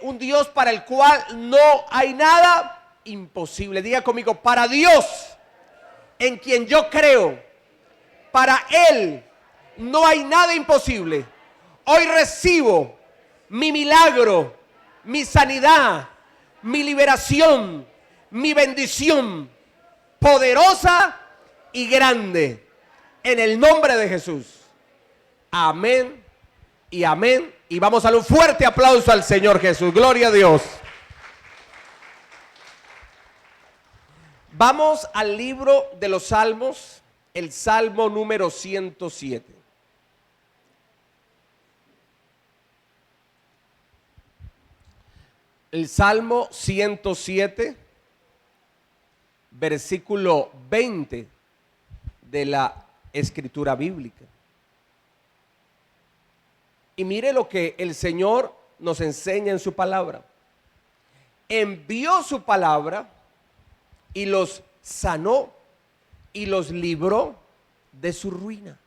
Un Dios para el cual no hay nada imposible. Diga conmigo, para Dios, en quien yo creo, para Él no hay nada imposible. Hoy recibo mi milagro, mi sanidad, mi liberación, mi bendición poderosa y grande, en el nombre de Jesús. Amén y amén. Y vamos a darle un fuerte aplauso al Señor Jesús. Gloria a Dios. Vamos al libro de los Salmos, el Salmo número 107. El Salmo 107, versículo 20 de la Escritura bíblica. Y mire lo que el Señor nos enseña en su palabra. Envió su palabra y los sanó y los libró de su ruina.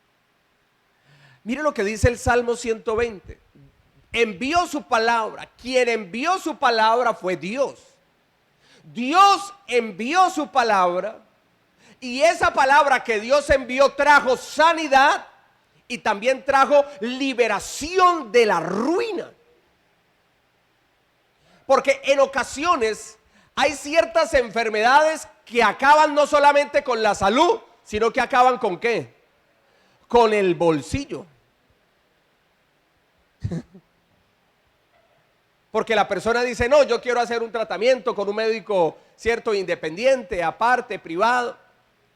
Mire lo que dice el Salmo 120. Envió su palabra. Quien envió su palabra fue Dios. Dios envió su palabra y esa palabra que Dios envió trajo sanidad y también trajo liberación de la ruina. Porque en ocasiones hay ciertas enfermedades que acaban no solamente con la salud, sino que acaban ¿con qué? Con el bolsillo. Porque la persona dice, no, yo quiero hacer un tratamiento con un médico, cierto, independiente, aparte, privado.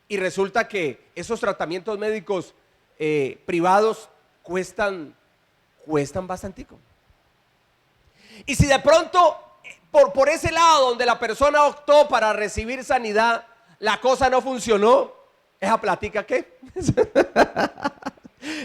Y resulta que esos tratamientos médicos privados cuestan bastantico. Y si de pronto por ese lado donde la persona optó para recibir sanidad, la cosa no funcionó, ¿esa platica qué?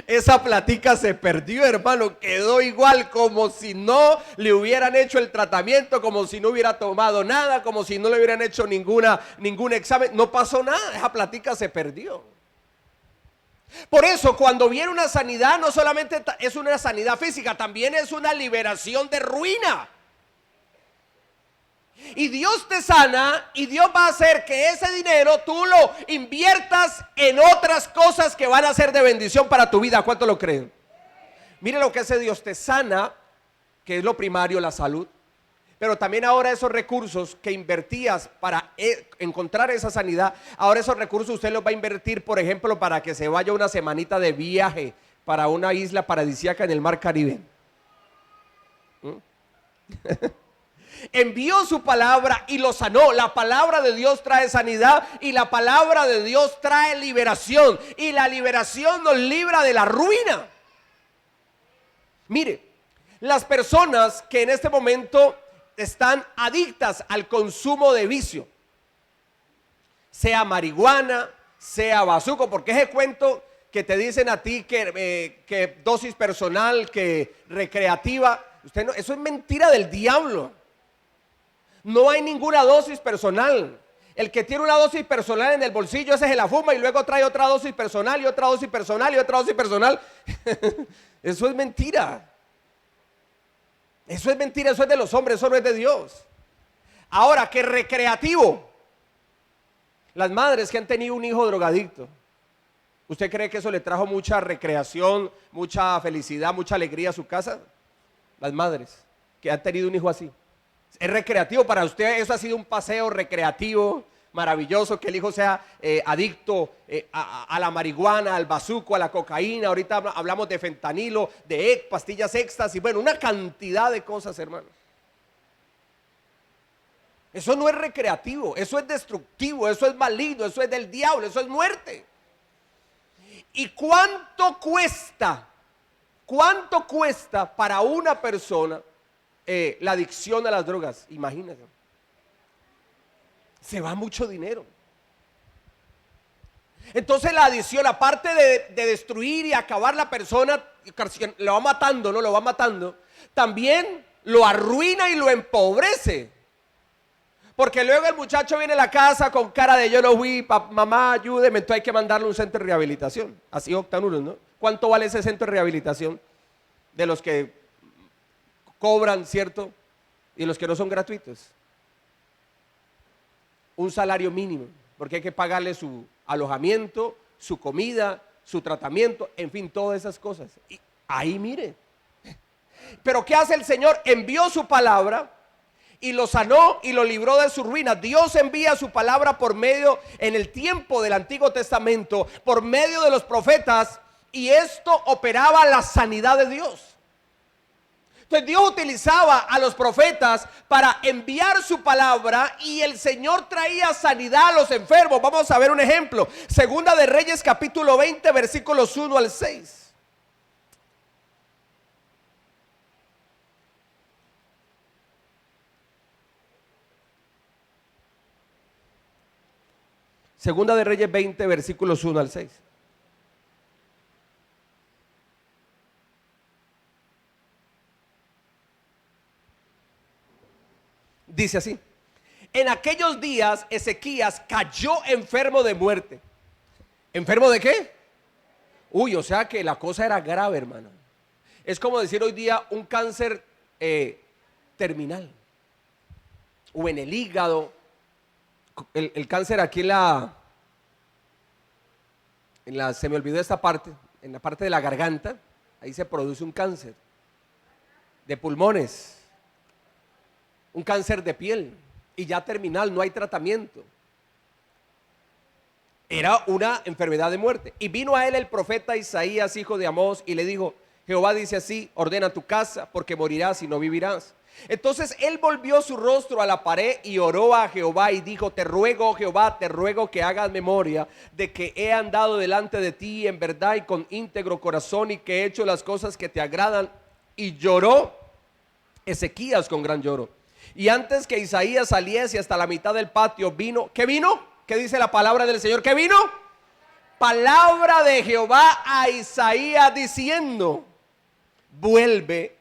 Esa platica se perdió, hermano, quedó igual como si no le hubieran hecho el tratamiento, como si no hubiera tomado nada, como si no le hubieran hecho ningún examen, no pasó nada, esa platica se perdió. Por eso cuando viene una sanidad, no solamente es una sanidad física, también es una liberación de ruina. Y Dios te sana y Dios va a hacer que ese dinero tú lo inviertas en otras cosas que van a ser de bendición para tu vida. ¿Cuánto lo creen? Mire lo que hace Dios, te sana, que es lo primario, la salud. Pero también ahora esos recursos que invertías para encontrar esa sanidad, ahora esos recursos usted los va a invertir, por ejemplo, para que se vaya una semanita de viaje para una isla paradisíaca en el Mar Caribe. Envió su palabra y lo sanó. La palabra de Dios trae sanidad y la palabra de Dios trae liberación. Y la liberación nos libra de la ruina. Mire, las personas que en este momento están adictas al consumo de vicio, sea marihuana, sea bazuco, porque ese cuento que te dicen a ti que dosis personal, que recreativa, usted no, eso es mentira del diablo. No hay ninguna dosis personal. El que tiene una dosis personal en el bolsillo, ese se la fuma y luego trae otra dosis personal y otra dosis personal y otra dosis personal. Eso es mentira. Eso es mentira, eso es de los hombres, eso no es de Dios. Ahora, que recreativo. Las madres que han tenido un hijo drogadicto, ¿usted cree que eso le trajo mucha recreación, mucha felicidad, mucha alegría a su casa? Las madres que han tenido un hijo así. Es recreativo para usted, eso ha sido un paseo recreativo, maravilloso, que el hijo sea adicto a la marihuana, al bazuco, a la cocaína. Ahorita hablamos de fentanilo, de pastillas éxtasis, bueno, una cantidad de cosas, hermanos. Eso no es recreativo, eso es destructivo, eso es maligno, eso es del diablo, eso es muerte. ¿Y cuánto cuesta? ¿Cuánto cuesta para una persona la adicción a las drogas? Imagínense. Se va mucho dinero. Entonces la adicción, aparte de destruir y acabar la persona, lo va matando, ¿no? Lo va matando. También lo arruina y lo empobrece. Porque luego el muchacho viene a la casa con cara de yo no fui, mamá ayúdeme, entonces hay que mandarle a un centro de rehabilitación. Así optan unos, ¿no? ¿Cuánto vale ese centro de rehabilitación? De los que cobran, ¿cierto? Y los que no son gratuitos. Un salario mínimo, porque hay que pagarle su alojamiento, su comida, su tratamiento, en fin, todas esas cosas. Y ahí mire. Pero ¿qué hace el Señor? Envió su palabra y lo sanó y lo libró de su ruina. Dios envía su palabra por medio, en el tiempo del Antiguo Testamento, por medio de los profetas, y esto operaba la sanidad de Dios. Entonces Dios utilizaba a los profetas para enviar su palabra y el Señor traía sanidad a los enfermos. Vamos a ver un ejemplo. Segunda de Reyes capítulo 20 versículos 1 al 6. Segunda de Reyes 20 versículos 1 al 6. Dice así: en aquellos días Ezequías cayó enfermo de muerte. ¿Enfermo de qué? Uy, o sea que la cosa era grave, hermano. Es como decir hoy día un cáncer terminal. O en el hígado. El cáncer aquí se me olvidó esta parte, en la parte de la garganta, ahí se produce un cáncer. De pulmones. Un cáncer de piel y ya terminal, no hay tratamiento. Era una enfermedad de muerte. Y vino a él el profeta Isaías, hijo de Amós, y le dijo: Jehová dice así, ordena tu casa, porque morirás y no vivirás. Entonces él volvió su rostro a la pared y oró a Jehová y dijo: te ruego, Jehová, te ruego que hagas memoria de que he andado delante de ti en verdad y con íntegro corazón, y que he hecho las cosas que te agradan. Y lloró Ezequías con gran lloro. Y antes que Isaías saliese hasta la mitad del patio, vino, ¿qué vino? ¿Qué dice la palabra del Señor? ¿Qué vino? Palabra de Jehová a Isaías diciendo: vuelve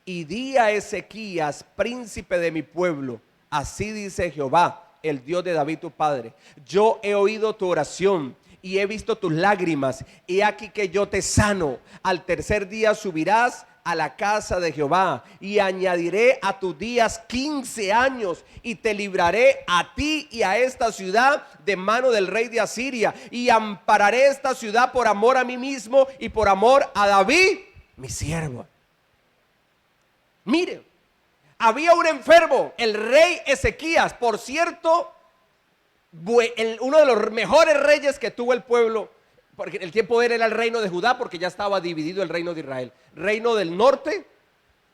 y di a Ezequías, príncipe de mi pueblo, así dice Jehová, el Dios de David tu padre: yo he oído tu oración y he visto tus lágrimas, y aquí que yo te sano. Al tercer día subirás a la casa de Jehová y añadiré a tus días 15 años, y te libraré a ti y a esta ciudad de mano del rey de Asiria, y ampararé esta ciudad por amor a mí mismo y por amor a David mi siervo. Mire, había un enfermo, el rey Ezequías, por cierto, uno de los mejores reyes que tuvo el pueblo, porque el tiempo era el reino de Judá, porque ya estaba dividido el reino de Israel. Reino del norte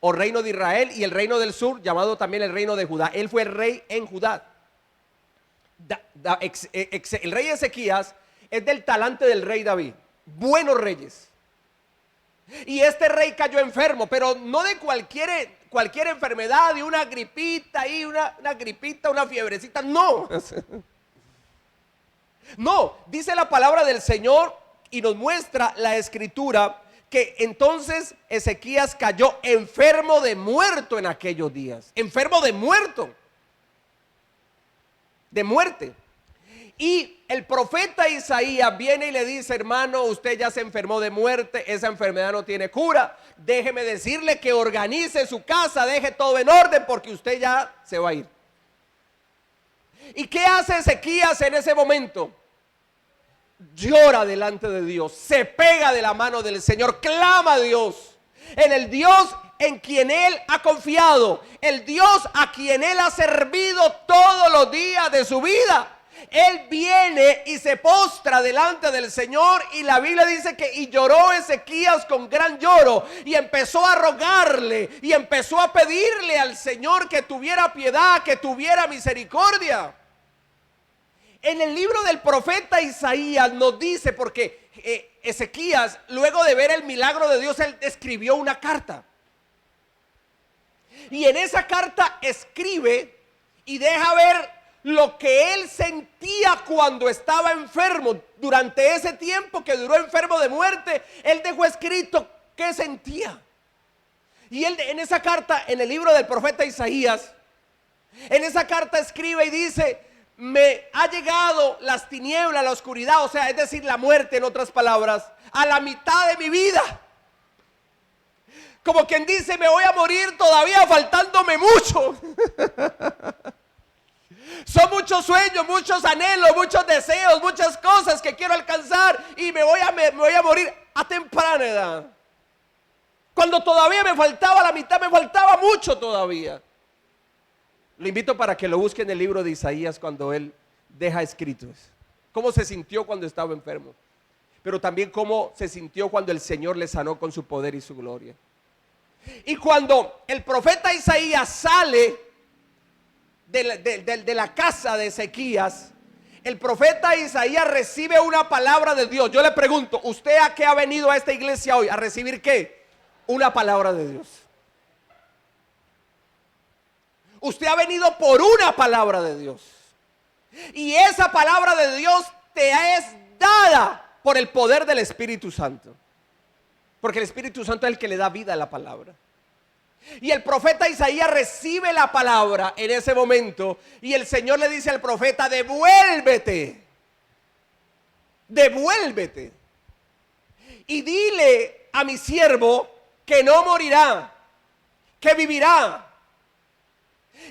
o reino de Israel, y el reino del sur, llamado también el reino de Judá. Él fue rey en Judá. El rey Ezequías es del talante del rey David. Buenos reyes. Y este rey cayó enfermo, pero no de cualquier enfermedad, de una gripita y una gripita, una fiebrecita, no. No, dice la palabra del Señor y nos muestra la escritura que entonces Ezequías cayó enfermo de muerto en aquellos días. Enfermo de muerto. De muerte. Y el profeta Isaías viene y le dice: hermano, usted ya se enfermó de muerte, esa enfermedad no tiene cura. Déjeme decirle que organice su casa, deje todo en orden, porque usted ya se va a ir. ¿Y qué hace Ezequías en ese momento? Llora delante de Dios, se pega de la mano del Señor, clama a Dios, en el Dios en quien él ha confiado, el Dios a quien él ha servido todos los días de su vida. Él viene y se postra delante del Señor, y la Biblia dice que y lloró Ezequías con gran lloro, y empezó a rogarle y empezó a pedirle al Señor que tuviera piedad, que tuviera misericordia. En el libro del profeta Isaías nos dice, porque Ezequías, luego de ver el milagro de Dios, él escribió una carta. Y en esa carta escribe y deja ver lo que él sentía cuando estaba enfermo. Durante ese tiempo que duró enfermo de muerte, él dejó escrito qué sentía. Y él en esa carta, en el libro del profeta Isaías, en esa carta escribe y dice: me ha llegado las tinieblas, la oscuridad, o sea, es decir, la muerte, en otras palabras, a la mitad de mi vida. Como quien dice, me voy a morir todavía faltándome mucho. Son muchos sueños, muchos anhelos, muchos deseos, muchas cosas que quiero alcanzar y me voy a morir a temprana edad. Cuando todavía me faltaba la mitad, me faltaba mucho todavía. Lo invito para que lo busque en el libro de Isaías cuando él deja escritos cómo se sintió cuando estaba enfermo, pero también cómo se sintió cuando el Señor le sanó con su poder y su gloria. Y cuando el profeta Isaías sale de la casa de Ezequías, el profeta Isaías recibe una palabra de Dios. Yo le pregunto, ¿usted a qué ha venido a esta iglesia hoy? ¿A recibir qué? Una palabra de Dios. Usted ha venido por una palabra de Dios. Y esa palabra de Dios te es dada por el poder del Espíritu Santo. Porque el Espíritu Santo es el que le da vida a la palabra. Y el profeta Isaías recibe la palabra en ese momento. Y el Señor le dice al profeta, devuélvete. Devuélvete. Y dile a mi siervo que no morirá, que vivirá.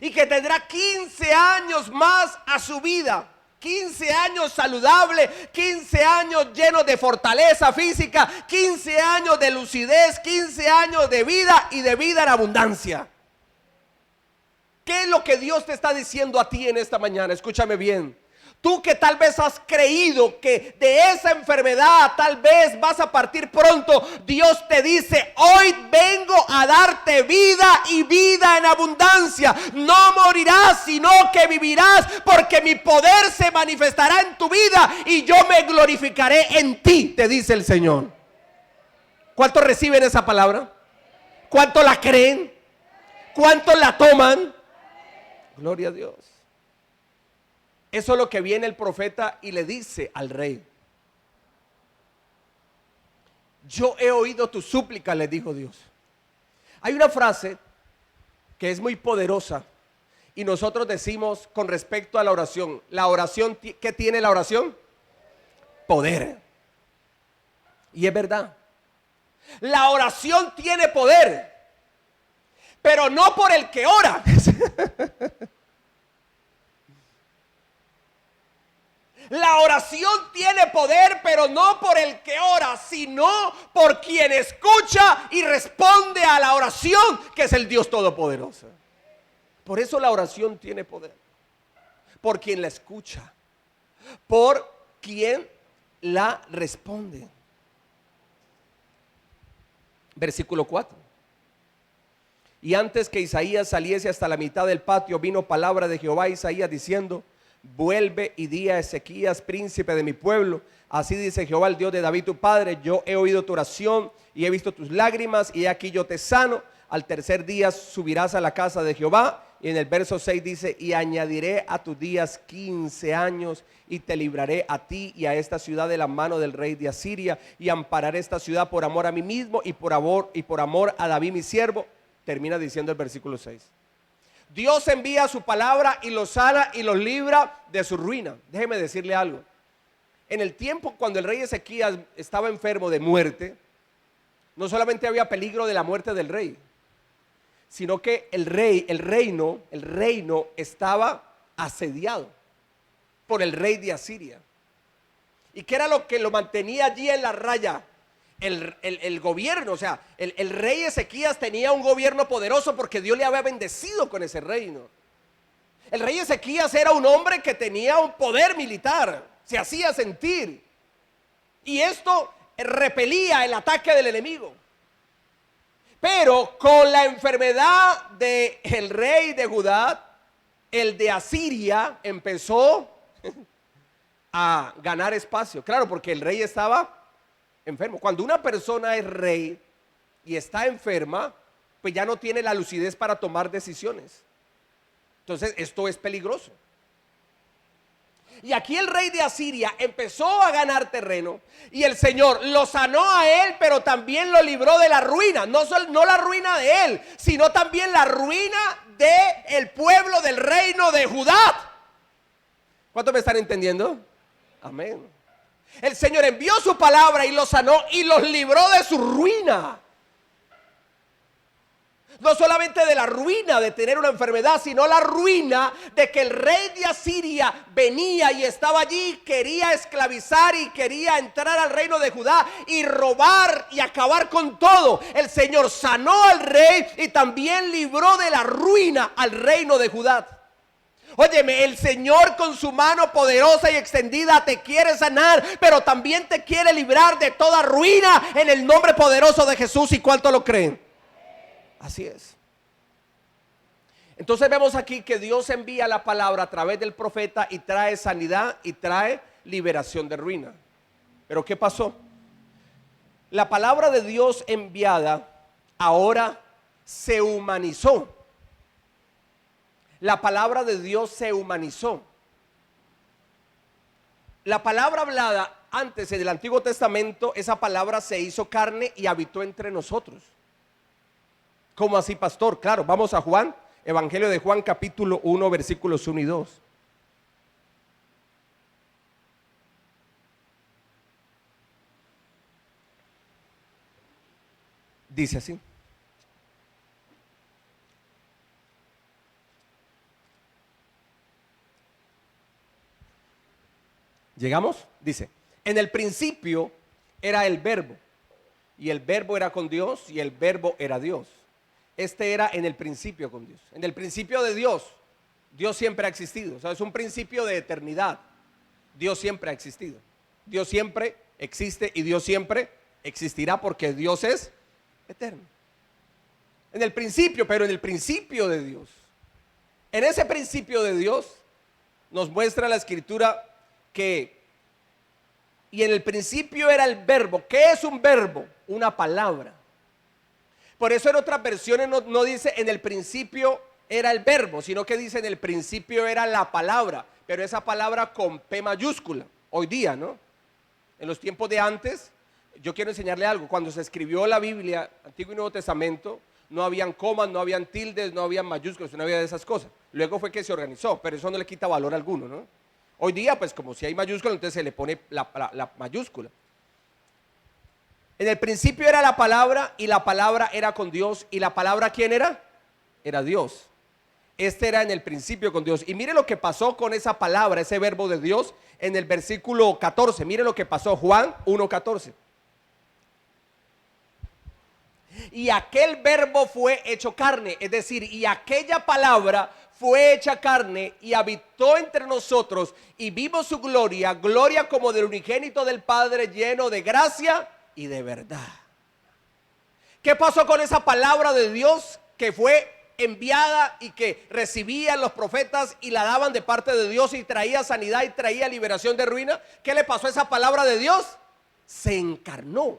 Y que tendrá 15 años más a su vida. 15 años saludable, 15 años llenos de fortaleza física, 15 años de lucidez, 15 años de vida y de vida en abundancia. ¿Qué es lo que Dios te está diciendo a ti en esta mañana? Escúchame bien. Tú que tal vez has creído que de esa enfermedad tal vez vas a partir pronto, Dios te dice, hoy vengo a darte vida y vida en abundancia. No morirás, sino que vivirás, porque mi poder se manifestará en tu vida y yo me glorificaré en ti, te dice el Señor. ¿Cuántos reciben esa palabra? ¿Cuántos la creen? ¿Cuántos la toman? Gloria a Dios. Eso es lo que viene el profeta y le dice al rey. Yo he oído tu súplica, le dijo Dios. Hay una frase que es muy poderosa y nosotros decimos con respecto a la oración. La oración, ¿qué tiene la oración? Poder. Y es verdad. La oración tiene poder, pero no por el que ora. La oración tiene poder, pero no por el que ora, sino por quien escucha y responde a la oración, que es el Dios Todopoderoso. Por eso la oración tiene poder. Por quien la escucha, por quien la responde. Versículo 4. Y antes que Isaías saliese hasta la mitad del patio, vino palabra de Jehová a Isaías diciendo: vuelve y di a Ezequías, príncipe de mi pueblo, así dice Jehová, el Dios de David tu padre, yo he oído tu oración y he visto tus lágrimas, y aquí yo te sano. Al tercer día subirás a la casa de Jehová. Y en el verso 6 dice: y añadiré a tus días 15 años, y te libraré a ti y a esta ciudad de la mano del rey de Asiria, y ampararé esta ciudad por amor a mí mismo y por amor a David mi siervo. Termina diciendo el versículo 6. Dios envía su palabra y los sana y los libra de su ruina. Déjeme decirle algo. En el tiempo cuando el rey Ezequías estaba enfermo de muerte, no solamente había peligro de la muerte del rey, sino que el reino estaba asediado por el rey de Asiria. ¿Y qué era lo que lo mantenía allí en la raya? El gobierno. O sea, el rey Ezequías tenía un gobierno poderoso porque Dios le había bendecido con ese reino. El rey Ezequías era un hombre que tenía un poder militar, se hacía sentir, y esto repelía el ataque del enemigo. Pero con la enfermedad del rey de Judá, el de Asiria empezó a ganar espacio. Claro, porque el rey estaba enfermo. Cuando una persona es rey y está enferma, pues ya no tiene la lucidez para tomar decisiones. Entonces esto es peligroso. Y aquí el rey de Asiria empezó a ganar terreno, y el Señor lo sanó a él, pero también lo libró de la ruina. No la ruina de él, sino también la ruina del pueblo del reino de Judá. ¿Cuántos me están entendiendo? Amén. El Señor envió su palabra y los sanó y los libró de su ruina. No solamente de la ruina de tener una enfermedad, sino la ruina de que el rey de Asiria venía y estaba allí, quería esclavizar y quería entrar al reino de Judá y robar y acabar con todo. El Señor sanó al rey y también libró de la ruina al reino de Judá. Óyeme, el Señor con su mano poderosa y extendida te quiere sanar, pero también te quiere librar de toda ruina en el nombre poderoso de Jesús. ¿Y cuánto lo creen? Así es. Entonces vemos aquí que Dios envía la palabra a través del profeta y trae sanidad y trae liberación de ruina. Pero ¿qué pasó? La palabra de Dios enviada ahora se humanizó. La palabra de Dios se humanizó. La palabra hablada antes en el Antiguo Testamento, esa palabra se hizo carne y habitó entre nosotros. ¿Cómo así, pastor? Claro, vamos a Juan, Evangelio de Juan, capítulo 1, versículos 1 y 2. Dice así. ¿Llegamos? Dice, en el principio era el verbo, y el verbo era con Dios, y el verbo era Dios. Este era en el principio con Dios. En el principio de Dios, Dios siempre ha existido. O sea, es un principio de eternidad. Dios siempre ha existido. Dios siempre existe y Dios siempre existirá porque Dios es eterno. En el principio, pero en el principio de Dios. En ese principio de Dios nos muestra la Escritura que, y en el principio era el verbo. ¿Qué es un verbo? Una palabra. Por eso en otras versiones no dice en el principio era el verbo, sino que dice en el principio era la palabra, pero esa palabra con P mayúscula, hoy día, ¿no? En los tiempos de antes, yo quiero enseñarle algo, cuando se escribió la Biblia, Antiguo y Nuevo Testamento, no habían comas, no habían tildes, no habían mayúsculas, no había de esas cosas. Luego fue que se organizó, pero eso no le quita valor alguno, ¿no? Hoy día, pues como si hay mayúscula, entonces se le pone la mayúscula. En el principio era la palabra y la palabra era con Dios. ¿Y la palabra quién era? Era Dios. Este era en el principio con Dios. Y mire lo que pasó con esa palabra, ese verbo de Dios en el versículo 14. Mire lo que pasó, Juan 1:14. Y aquel verbo fue hecho carne, es decir, y aquella palabra fue hecha carne y habitó entre nosotros y vimos su gloria, gloria como del unigénito del Padre, lleno de gracia y de verdad. ¿Qué pasó con esa palabra de Dios que fue enviada y que recibían los profetas y la daban de parte de Dios y traía sanidad y traía liberación de ruina? ¿Qué le pasó a esa palabra de Dios? Se encarnó.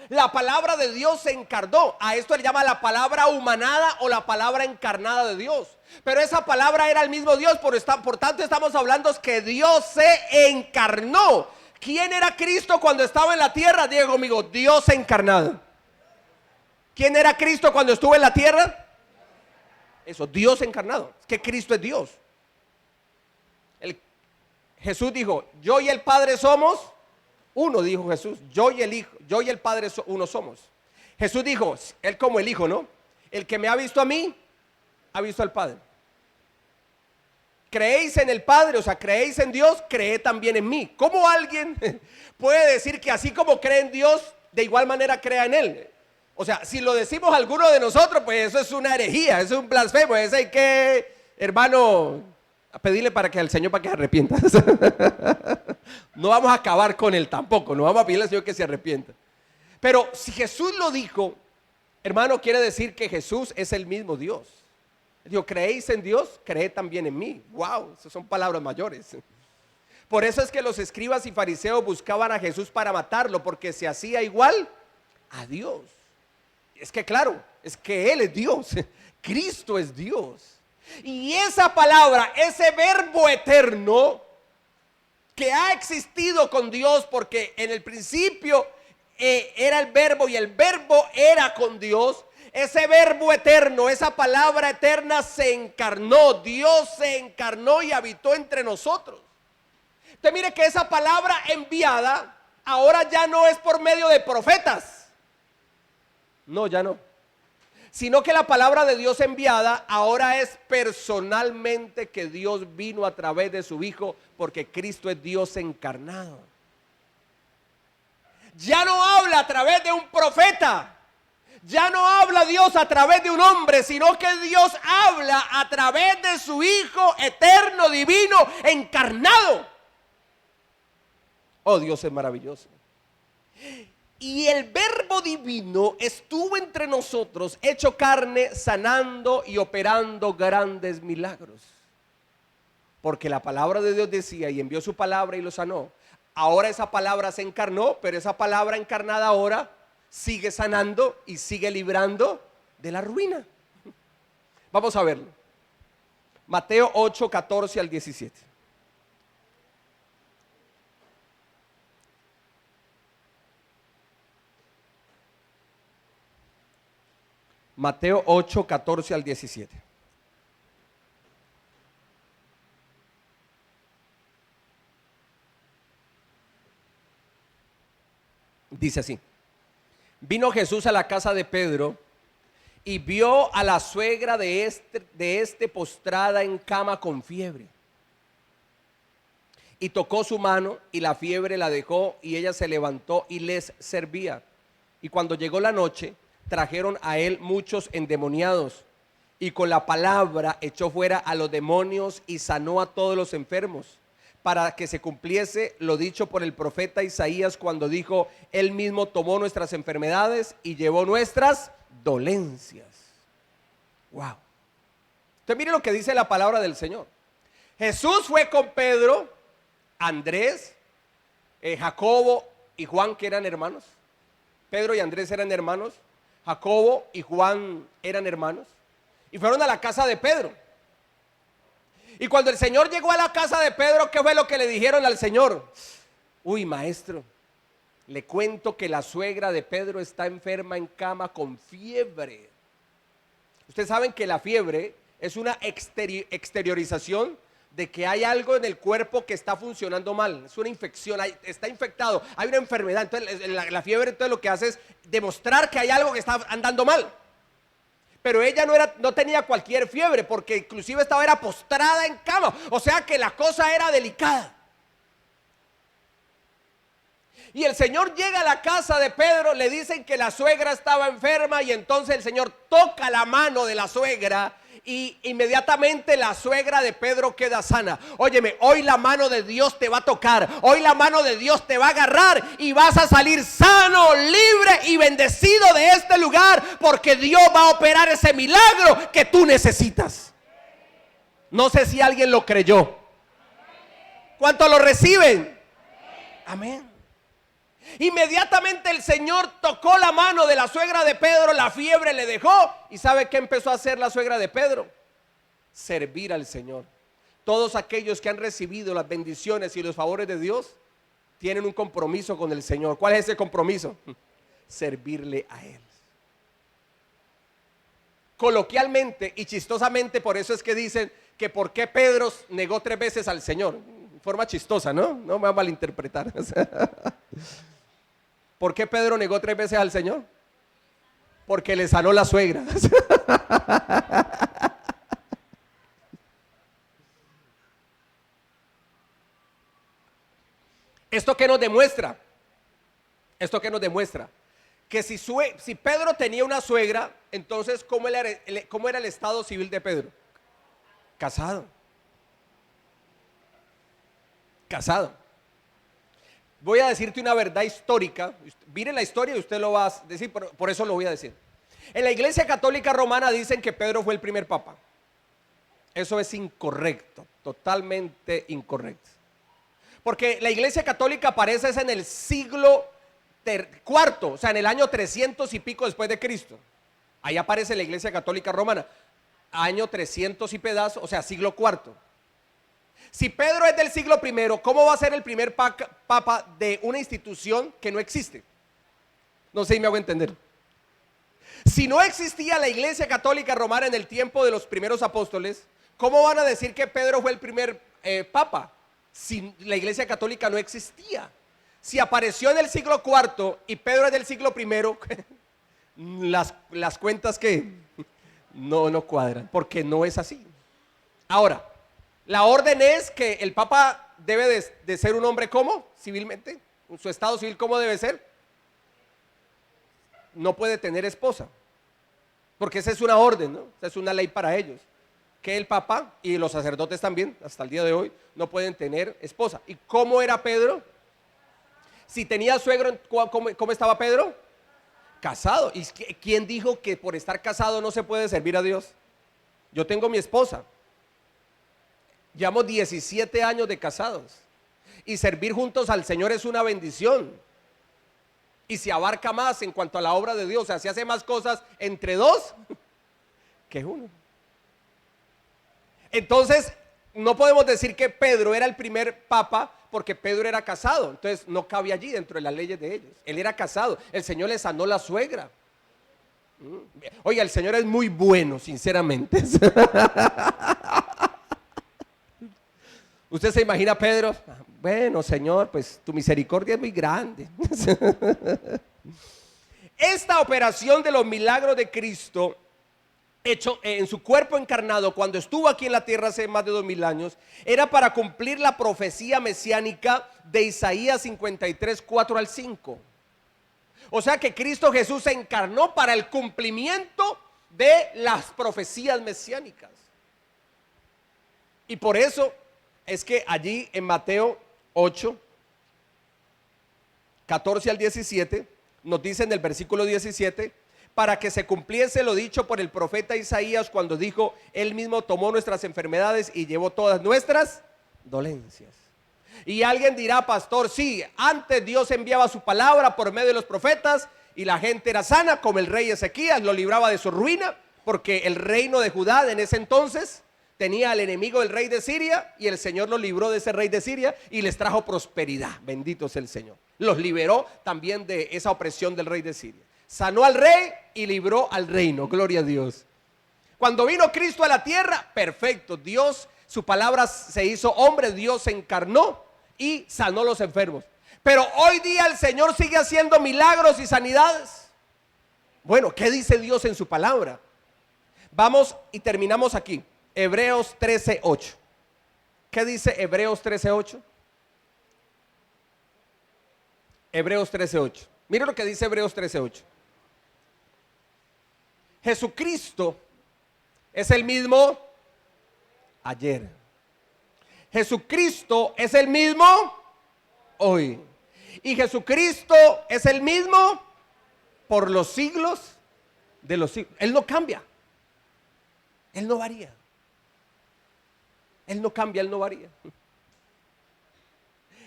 La palabra de Dios se encarnó. A esto le llama la palabra humanada o la palabra encarnada de Dios. Pero esa palabra era el mismo Dios, por tanto estamos hablando que Dios se encarnó. ¿Quién era Cristo cuando estaba en la tierra? Diga conmigo, Dios encarnado. ¿Quién era Cristo cuando estuvo en la tierra? Eso, Dios encarnado. Es que Cristo es Dios. Jesús dijo, yo y el Padre somos uno, dijo Jesús. Yo y el Hijo, yo y el Padre uno somos. Jesús dijo, él como el Hijo, ¿no? El que me ha visto a mí, ha visto al Padre. Creéis en el Padre, o sea, creéis en Dios, creed también en mí. ¿Cómo alguien puede decir que así como cree en Dios, de igual manera crea en Él? O sea, si lo decimos alguno de nosotros, pues eso es una herejía, eso es un blasfemo. Eso hay que, hermano, a pedirle para que al Señor para que se arrepienta. No vamos a acabar con Él tampoco, no vamos a pedirle al Señor que se arrepienta. Pero si Jesús lo dijo, hermano, quiere decir que Jesús es el mismo Dios. Digo, ¿creéis en Dios? Creed también en mí. Wow, esas son palabras mayores. Por eso es que los escribas y fariseos buscaban a Jesús para matarlo, porque se hacía igual a Dios. Es que claro, es que Él es Dios, Cristo es Dios. Y esa palabra, ese verbo eterno que ha existido con Dios, porque en el principio era el verbo y el verbo era con Dios. Ese verbo eterno, esa palabra eterna se encarnó. Dios se encarnó y habitó entre nosotros. Usted mire que esa palabra enviada ahora ya no es por medio de profetas. No, ya no. sino que la palabra de Dios enviada ahora es personalmente, que Dios vino a través de su Hijo, porque Cristo es Dios encarnado. Ya no habla a través de un profeta. Ya no habla Dios a través de un hombre, sino que Dios habla a través de su Hijo eterno, divino, encarnado. Oh, Dios es maravilloso. Y el Verbo divino estuvo entre nosotros, hecho carne, sanando y operando grandes milagros. Porque la palabra de Dios decía, y envió su palabra y lo sanó. Ahora esa palabra se encarnó, pero esa palabra encarnada ahora sigue sanando y sigue librando de la ruina. Vamos a verlo. Mateo 8, 14 al 17. Mateo 8, 14 al 17. Dice así: vino Jesús a la casa de Pedro y vio a la suegra de este postrada en cama con fiebre. Y tocó su mano y la fiebre la dejó, y ella se levantó y les servía. Y cuando llegó la noche, trajeron a él muchos endemoniados, y con la palabra echó fuera a los demonios y sanó a todos los enfermos, para que se cumpliese lo dicho por el profeta Isaías, cuando dijo: él mismo tomó nuestras enfermedades y llevó nuestras dolencias. Wow. Entonces mire lo que dice la palabra del Señor. Jesús fue con Pedro, Andrés, Jacobo y Juan, que eran hermanos. Pedro y Andrés eran hermanos, Jacobo y Juan eran hermanos, y fueron a la casa de Pedro. Y cuando el Señor llegó a la casa de Pedro, ¿qué fue lo que le dijeron al Señor? Uy, maestro, le cuento que la suegra de Pedro está enferma en cama con fiebre. Ustedes saben que la fiebre es una exteriorización de que hay algo en el cuerpo que está funcionando mal. Es una infección, está infectado, hay una enfermedad. Entonces la fiebre, entonces, lo que hace es demostrar que hay algo que está andando mal. Pero ella no tenía cualquier fiebre, porque inclusive era postrada en cama. O sea que la cosa era delicada. Y el Señor llega a la casa de Pedro, le dicen que la suegra estaba enferma, y entonces el Señor toca la mano de la suegra y inmediatamente la suegra de Pedro queda sana. Óyeme, hoy la mano de Dios te va a tocar, hoy la mano de Dios te va a agarrar y vas a salir sano, libre y bendecido de este lugar, porque Dios va a operar ese milagro que tú necesitas. No sé si alguien lo creyó. ¿Cuántos lo reciben? Amén. Inmediatamente el Señor tocó la mano de la suegra de Pedro, la fiebre le dejó. ¿Y sabe qué empezó a hacer la suegra de Pedro? Servir al Señor. Todos aquellos que han recibido las bendiciones y los favores de Dios tienen un compromiso con el Señor. ¿Cuál es ese compromiso? Servirle a Él. Coloquialmente y chistosamente, por eso es que dicen que por qué Pedro negó 3 veces al Señor. En forma chistosa, ¿no? No me va a malinterpretar. ¿Por qué Pedro negó 3 veces al Señor? Porque le sanó la suegra. ¿Esto qué nos demuestra? ¿Esto qué nos demuestra? Que si Pedro tenía una suegra, entonces ¿cómo era el estado civil de Pedro? Casado. Casado. Voy a decirte una verdad histórica. Mire la historia y usted lo va a decir, por eso lo voy a decir. En la Iglesia Católica Romana dicen que Pedro fue el primer papa. Eso es incorrecto, totalmente incorrecto. Porque la Iglesia Católica aparece en el siglo IV, o sea, en el año 300 y pico después de Cristo. Ahí aparece la Iglesia Católica Romana, año 300 y pedazo, o sea, siglo IV. Si Pedro es del siglo I, ¿cómo va a ser el primer papa de una institución que no existe? No sé si me hago entender. Si no existía la Iglesia Católica Romana en el tiempo de los primeros apóstoles, ¿cómo van a decir que Pedro fue el primer papa? Si la Iglesia Católica no existía. Si apareció en el siglo IV y Pedro es del siglo I, las cuentas que no cuadran, porque no es así. Ahora, la orden es que el Papa debe de ser un hombre, ¿cómo? Civilmente, su estado civil, ¿cómo debe ser? No puede tener esposa, porque esa es una orden, ¿no? Esa es una ley para ellos, que el Papa y los sacerdotes también, hasta el día de hoy, no pueden tener esposa. ¿Y cómo era Pedro? Si tenía suegro, ¿cómo estaba Pedro? Casado. ¿Y quién dijo que por estar casado no se puede servir a Dios? Yo tengo mi esposa. Llevamos 17 años de casados. Y servir juntos al Señor es una bendición. Y se abarca más en cuanto a la obra de Dios. O sea, se hace más cosas entre dos que uno. Entonces, no podemos decir que Pedro era el primer papa porque Pedro era casado. Entonces, no cabía allí dentro de las leyes de ellos. Él era casado. El Señor le sanó la suegra. Oiga, el Señor es muy bueno, sinceramente. Usted se imagina a Pedro, bueno, Señor, pues tu misericordia es muy grande. Esta operación de los milagros de Cristo, hecho en su cuerpo encarnado cuando estuvo aquí en la tierra hace más de 2000 años, era para cumplir la profecía mesiánica de Isaías 53, 4 al 5. O sea que Cristo Jesús se encarnó para el cumplimiento de las profecías mesiánicas. Y por eso es que allí en Mateo 8, 14 al 17, nos dice en el versículo 17, para que se cumpliese lo dicho por el profeta Isaías cuando dijo, él mismo tomó nuestras enfermedades y llevó todas nuestras dolencias. Y alguien dirá, pastor, sí, antes Dios enviaba su palabra por medio de los profetas y la gente era sana, como el rey Ezequías lo libraba de su ruina, porque el reino de Judá en ese entonces tenía al enemigo del rey de Siria y el Señor los libró de ese rey de Siria y les trajo prosperidad. Bendito sea el Señor. Los liberó también de esa opresión del rey de Siria. Sanó al rey y libró al reino. Gloria a Dios. Cuando vino Cristo a la tierra, perfecto. Dios, su palabra se hizo hombre, Dios se encarnó y sanó a los enfermos. Pero hoy día el Señor sigue haciendo milagros y sanidades. Bueno, ¿qué dice Dios en su palabra? Vamos y terminamos aquí. Hebreos 13:8. ¿Qué dice Hebreos 13:8? Hebreos 13:8. Mira lo que dice Hebreos 13:8. Jesucristo es el mismo ayer. Jesucristo es el mismo hoy. Y Jesucristo es el mismo por los siglos de los siglos. Él no cambia. Él no varía. Él no cambia, Él no varía.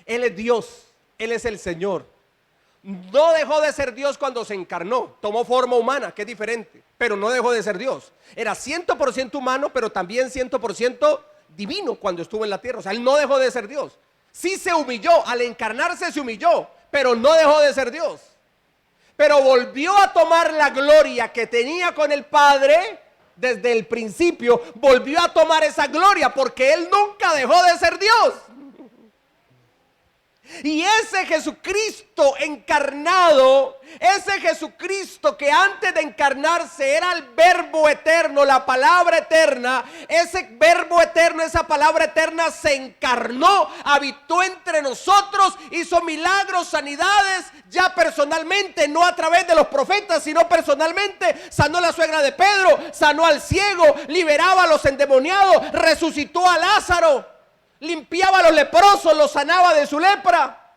Él es Dios, Él es el Señor. No dejó de ser Dios cuando se encarnó, tomó forma humana, que es diferente, pero no dejó de ser Dios. Era 100% humano, pero también 100% divino cuando estuvo en la tierra. O sea, Él no dejó de ser Dios. Sí se humilló, al encarnarse se humilló, pero no dejó de ser Dios. Pero volvió a tomar la gloria que tenía con el Padre. Desde el principio volvió a tomar esa gloria porque Él nunca dejó de ser Dios. Y ese Jesucristo encarnado, ese Jesucristo que antes de encarnarse era el verbo eterno, la palabra eterna, ese verbo eterno, esa palabra eterna se encarnó, habitó entre nosotros, hizo milagros, sanidades, ya personalmente, no a través de los profetas, sino personalmente. Sanó la suegra de Pedro, sanó al ciego, liberaba a los endemoniados, resucitó a Lázaro, limpiaba a los leprosos, los sanaba de su lepra.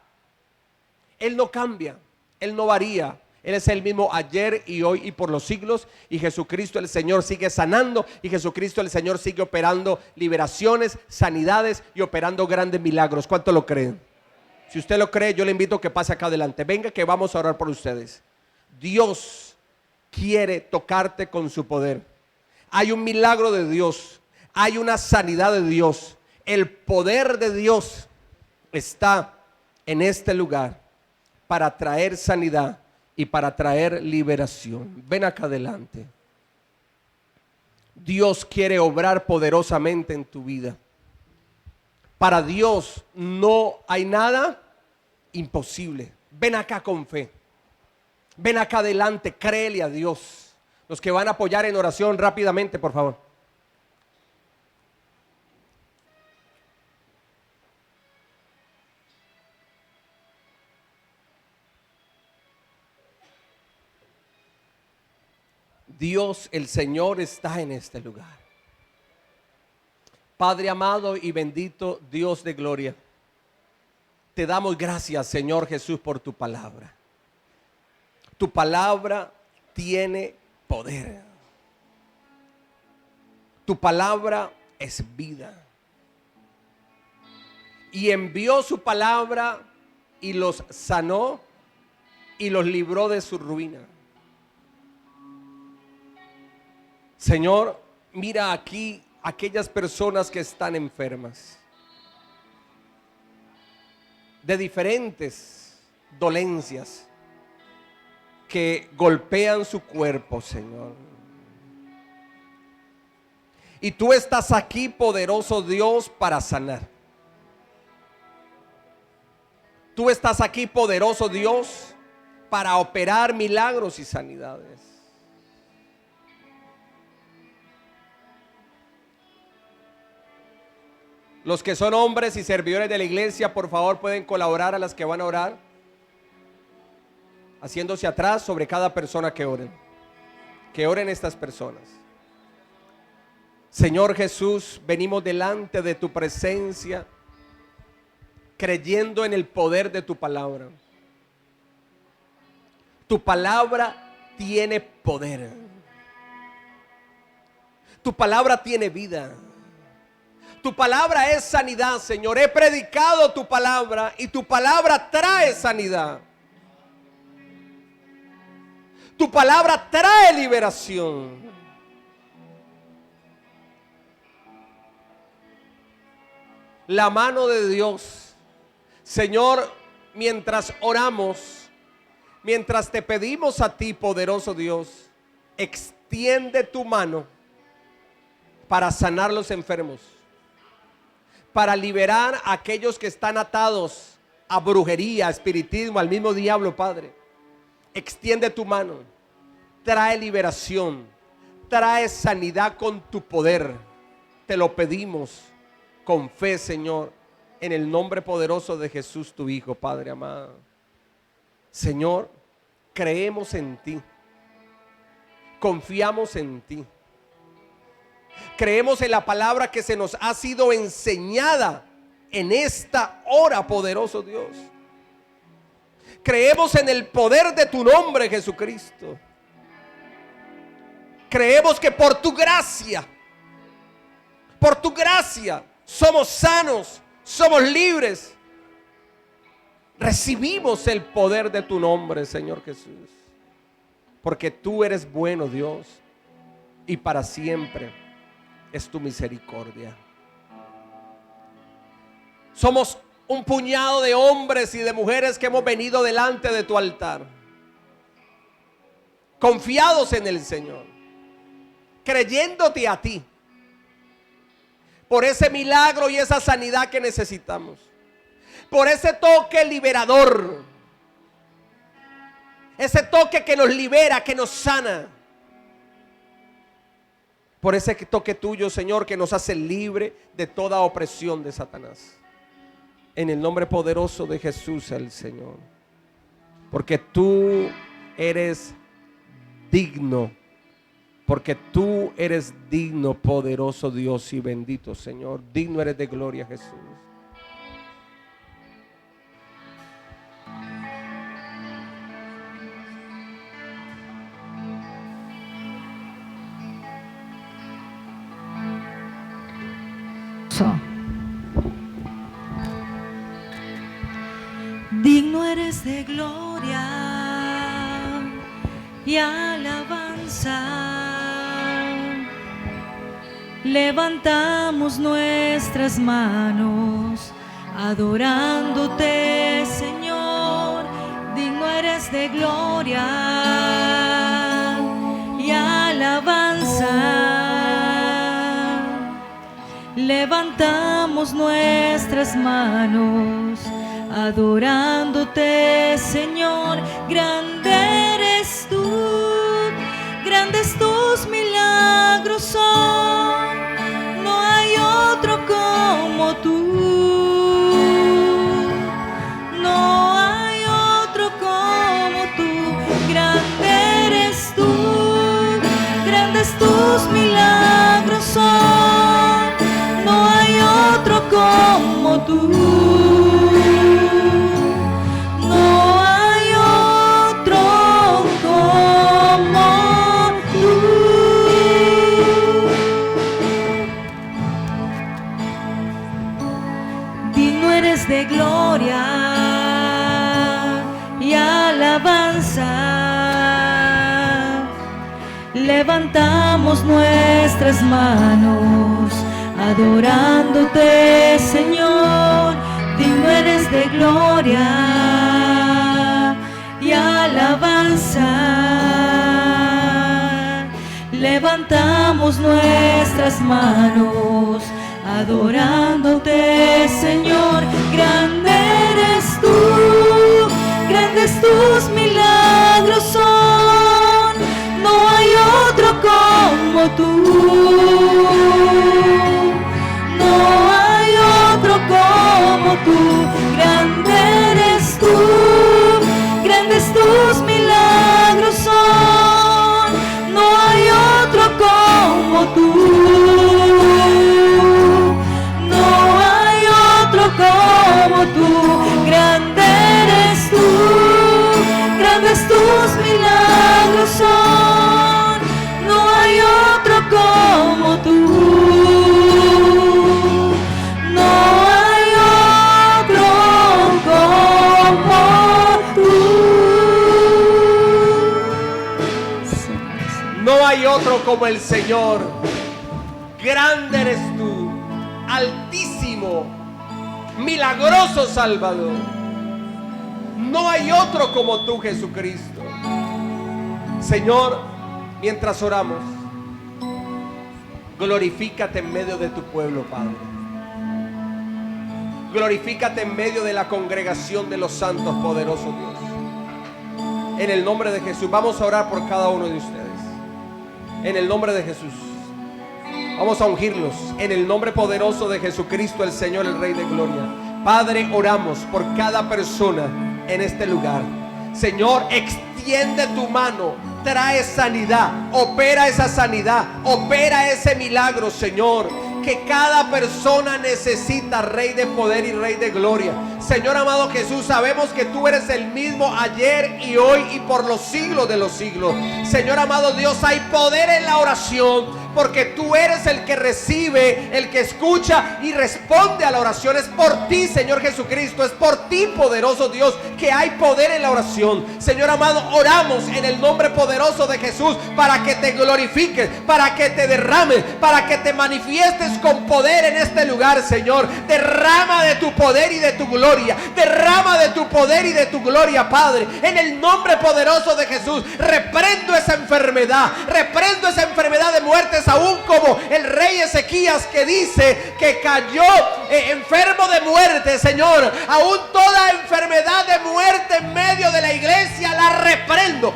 Él no cambia, Él no varía. Él es el mismo ayer y hoy y por los siglos. Y Jesucristo el Señor sigue sanando. Y Jesucristo el Señor sigue operando liberaciones, sanidades y operando grandes milagros. ¿Cuánto lo creen? Si usted lo cree, yo le invito a que pase acá adelante. Venga que vamos a orar por ustedes. Dios quiere tocarte con su poder. Hay un milagro de Dios. Hay una sanidad de Dios. El poder de Dios está en este lugar para traer sanidad y para traer liberación. Ven acá adelante. Dios quiere obrar poderosamente en tu vida. Para Dios no hay nada imposible. Ven acá con fe. Ven acá adelante, créele a Dios. Los que van a apoyar en oración rápidamente, por favor. Dios, el Señor, está en este lugar. Padre amado y bendito Dios de gloria, te damos gracias, Señor Jesús, por tu palabra. Tu palabra tiene poder. Tu palabra es vida. Y envió su palabra y los sanó y los libró de su ruina. Señor, mira aquí aquellas personas que están enfermas de diferentes dolencias que golpean su cuerpo, Señor. Y tú estás aquí, poderoso Dios, para sanar. Tú estás aquí, poderoso Dios, para operar milagros y sanidades. Los que son hombres y servidores de la iglesia, por favor, pueden colaborar a las que van a orar, haciéndose atrás sobre cada persona que oren. Que oren estas personas. Señor Jesús, venimos delante de tu presencia, creyendo en el poder de tu palabra. Tu palabra tiene poder. Tu palabra tiene vida. Tu palabra es sanidad, Señor. He predicado tu palabra y tu palabra trae sanidad. Tu palabra trae liberación. La mano de Dios, Señor, mientras oramos, mientras te pedimos a ti, poderoso Dios, extiende tu mano para sanar los enfermos, para liberar a aquellos que están atados a brujería, a espiritismo, al mismo diablo, Padre. Extiende tu mano, trae liberación, trae sanidad con tu poder. Te lo pedimos con fe, Señor, en el nombre poderoso de Jesús, tu Hijo, Padre amado. Señor, creemos en ti, confiamos en ti. Creemos en la palabra que se nos ha sido enseñada en esta hora, poderoso Dios. Creemos en el poder de tu nombre, Jesucristo. Creemos que por tu gracia somos sanos, somos libres. Recibimos el poder de tu nombre, Señor Jesús. Porque tú eres bueno, Dios, y para siempre es tu misericordia. Somos un puñado de hombres y de mujeres que hemos venido delante de tu altar, confiados en el Señor, creyéndote a ti, por ese milagro y esa sanidad que necesitamos, por ese toque liberador, ese toque que nos libera, que nos sana, por ese toque tuyo, Señor, que nos hace libre de toda opresión de Satanás. En el nombre poderoso de Jesús el Señor. Porque tú eres digno. Porque tú eres digno, poderoso Dios y bendito Señor. Digno eres de gloria, Jesús. Digno eres de gloria y alabanza. Levantamos nuestras manos adorándote, Señor. Digno eres de gloria y alabanza. Levantamos nuestras manos adorándote, Señor. Grande eres Grandes tus milagros son, no hay otro como tú. No hay otro como tú. Grande eres tú, grandes tus milagros son, no hay otro como tú. De gloria y alabanza, levantamos nuestras manos adorándote, Señor. Digno eres de gloria y alabanza, levantamos nuestras manos adorándote, Señor. Grande eres tú, grandes tus milagros son, no hay otro como tú. No hay otro como tú. Grande eres tú, grandes tus milagros son, no hay otro como tú. Como tú, grande eres tú, grandes tus milagros son, no hay otro como tú, no hay otro como tú. No hay otro como el Señor. Grande eres tú, altísimo, milagroso Salvador. No hay otro como tú, Jesucristo. Señor, mientras oramos, glorifícate en medio de tu pueblo, Padre. Glorifícate en medio de la congregación de los santos, poderoso Dios. En el nombre de Jesús, vamos a orar por cada uno de ustedes. En el nombre de Jesús. Vamos a ungirlos en el nombre poderoso de Jesucristo, el Señor, el Rey de Gloria. Padre, oramos por cada persona en este lugar. Señor, extiende tu mano, trae sanidad, opera esa sanidad, opera ese milagro, Señor, que cada persona necesita, Rey de poder y Rey de gloria. Señor amado Jesús, sabemos que tú eres el mismo ayer y hoy y por los siglos de los siglos. Señor amado Dios, hay poder en la oración, porque tú eres el que recibe, el que escucha y responde a la oración. Es por ti, Señor Jesucristo, es por ti, poderoso Dios, que hay poder en la oración. Señor amado, oramos en el nombre poderoso de Jesús para que te glorifiques, para que te derrames, para que te manifiestes con poder en este lugar, Señor. Derrama de tu poder y de tu gloria, derrama de tu poder y de tu gloria, Padre. En el nombre poderoso de Jesús, reprendo esa enfermedad de muerte, aún como el rey Ezequías, que dice que cayó enfermo de muerte. Señor, aún toda enfermedad de muerte en medio de la iglesia la reprendo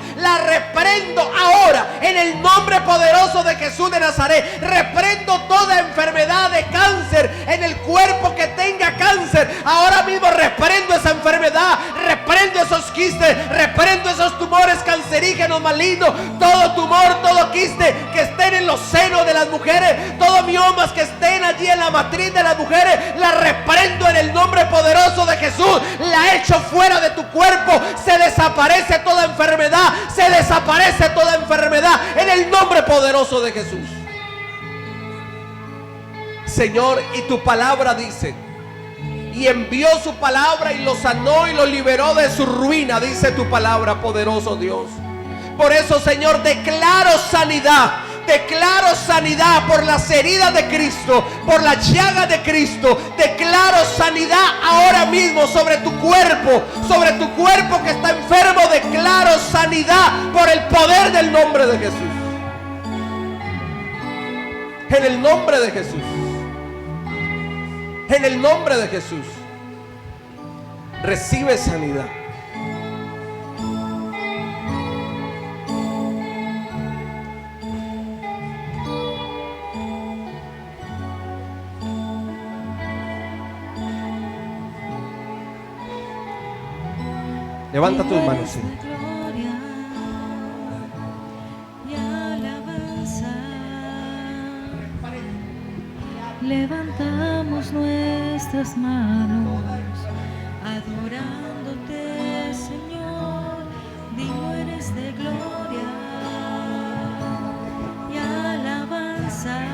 ahora en el nombre poderoso de Jesús de Nazaret. Reprendo toda enfermedad de cáncer en el cuerpo que tenga cáncer. Ahora mismo reprendo esa enfermedad, reprendo esos quistes, reprendo esos tumores cancerígenos malignos, todo tumor, todo quiste que estén en los senos de las mujeres, todos miomas que estén allí en la matriz de las mujeres, la reprendo en el nombre poderoso de Jesús. La echo fuera de tu cuerpo. Se desaparece toda enfermedad, se desaparece toda enfermedad en el nombre poderoso de Jesús. Señor, y tu palabra dice, y envió su palabra y lo sanó y lo liberó de su ruina, dice tu palabra, poderoso Dios. Por eso, Señor, declaro sanidad por las heridas de Cristo, por la llaga de Cristo. Declaro sanidad ahora mismo sobre tu cuerpo que está enfermo. Declaro sanidad por el poder del nombre de Jesús. En el nombre de Jesús. En el nombre de Jesús. Recibe sanidad. Levanta tus manos, sí. Gloria y alabanza. Levantamos nuestras manos, adorándote, Señor. Digno eres de gloria y alabanza.